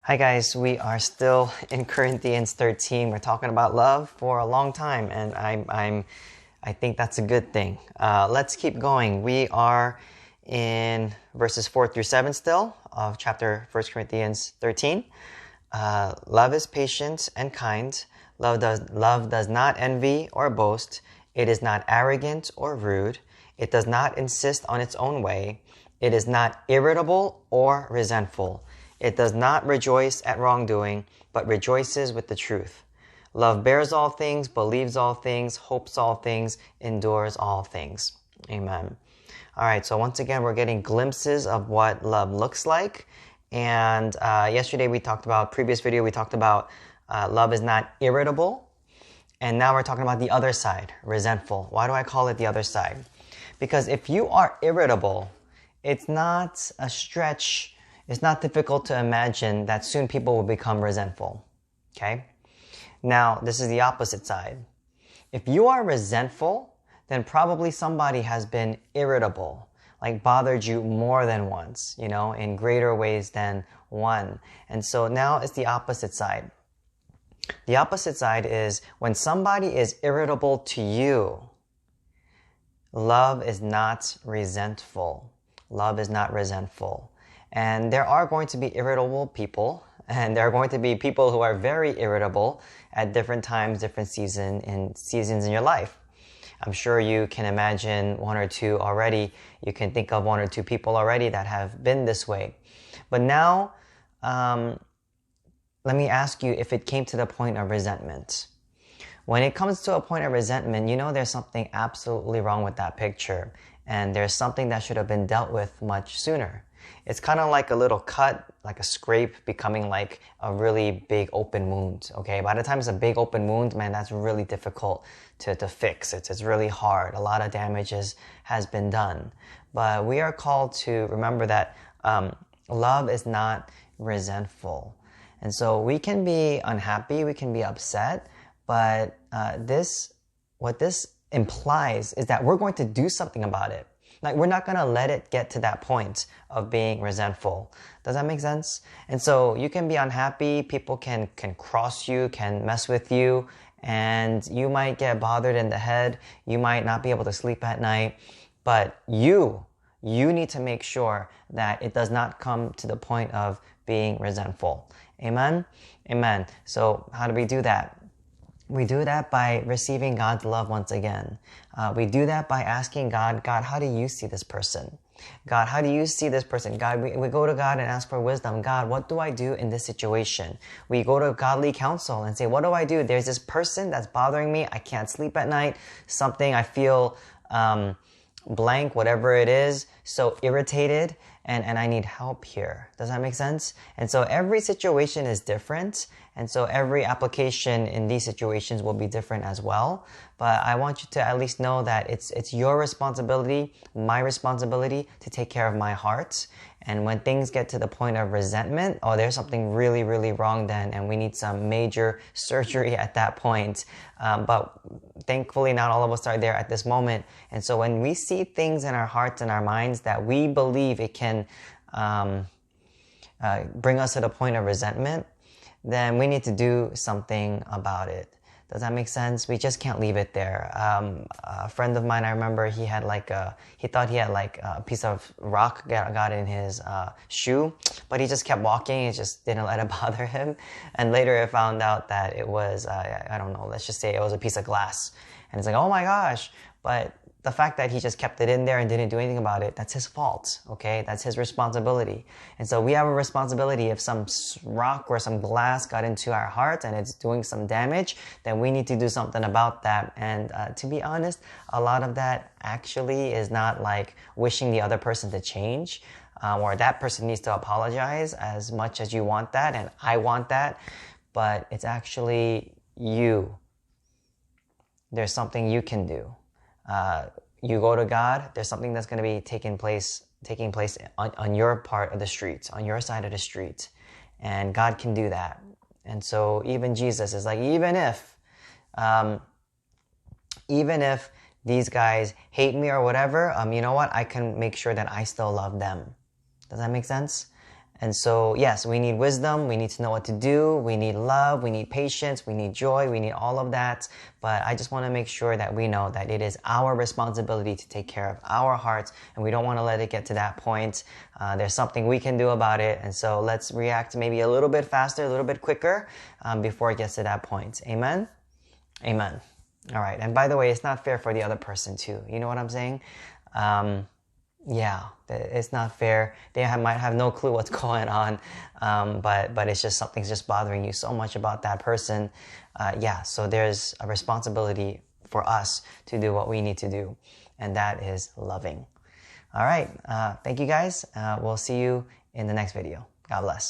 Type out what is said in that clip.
Hi guys, we are still in Corinthians 13. We're talking about love for a long time, and I think that's a good thing. Let's keep going. We are in verses 4 through 7 still of chapter 1 Corinthians 13. Love is patient and kind. Love does not envy or boast. It is not arrogant or rude. It does not insist on its own way. It is not irritable or resentful. It does not rejoice at wrongdoing, but rejoices with the truth. Love bears all things, believes all things, hopes all things, endures all things. Amen. All right, so once again, we're getting glimpses of what love looks like. And yesterday previous video, we talked about love is not irritable. And now we're talking about the other side, resentful. Why do I call it the other side? Because if you are irritable, it's not a stretch. It's not difficult to imagine that soon people will become resentful. Okay? Now, this is the opposite side. If you are resentful, then probably somebody has been irritable, like bothered you more than once, in greater ways than one. And so now it's the opposite side. The opposite side is when somebody is irritable to you, love is not resentful. Love is not resentful. And there are going to be irritable people, and there are going to be people who are very irritable at different times, different seasons in your life. I'm sure you can imagine one or two already. You can think of one or two people already that have been this way. But now, let me ask you if it came to the point of resentment. When it comes to a point of resentment, there's something absolutely wrong with that picture. And there's something that should have been dealt with much sooner. It's kind of like a little cut, like a scrape, becoming like a really big open wound, okay? By the time it's a big open wound, man, that's really difficult to fix. It's really hard. A lot of damage has been done. But we are called to remember that love is not resentful. And so we can be unhappy, we can be upset, but what this implies is that we're going to do something about it. Like, we're not going to let it get to that point of being resentful. Does that make sense? And so you can be unhappy, people can cross you, can mess with you, and you might get bothered in the head, you might not be able to sleep at night, but you need to make sure that it does not come to the point of being resentful. Amen? Amen. So how do we do that? We do that by receiving God's love once again. We do that by asking God, how do you see this person? God, how do you see this person? God, we go to God and ask for wisdom. God, what do I do in this situation? We go to godly counsel and say, what do I do? There's this person that's bothering me. I can't sleep at night. Something I feel blank, whatever it is, so irritated, and I need help here. Does that make sense? And so every situation is different, and so every application in these situations will be different as well. But I want you to at least know that it's your responsibility, my responsibility to take care of my heart. And when things get to the point of resentment, there's something really, really wrong then, and we need some major surgery at that point. But thankfully, not all of us are there at this moment. And so when we see things in our hearts and our minds that we believe it can bring us to the point of resentment, then we need to do something about it. Does that make sense? We just can't leave it there. A friend of mine, I remember, he thought he had a piece of rock got in his shoe, but he just kept walking. He just didn't let it bother him. And later I found out that it was, I don't know, let's just say it was a piece of glass. And it's like, oh my gosh. But the fact that he just kept it in there and didn't do anything about it, that's his fault, okay? That's his responsibility. And so we have a responsibility. If some rock or some glass got into our heart and it's doing some damage, then we need to do something about that. And to be honest, a lot of that actually is not like wishing the other person to change, or that person needs to apologize as much as you want that and I want that, but it's actually you. There's something you can do. You go to God, there's something that's going to be taking place on your part of the street, on your side of the street. And God can do that. And so even Jesus is like, even if these guys hate me or whatever, you know what? I can make sure that I still love them. Does that make sense? And so, yes, we need wisdom. We need to know what to do. We need love. We need patience. We need joy. We need all of that. But I just want to make sure that we know that it is our responsibility to take care of our hearts, and we don't want to let it get to that point. There's something we can do about it. And so let's react maybe a little bit faster, a little bit quicker before it gets to that point. Amen? Amen. All right. And by the way, it's not fair for the other person too. You know what I'm saying? Yeah, it's not fair. They might have no clue what's going on, but it's just something's just bothering you so much about that person. Yeah, so there's a responsibility for us to do what we need to do, and that is loving. All right, thank you guys. We'll see you in the next video. God bless.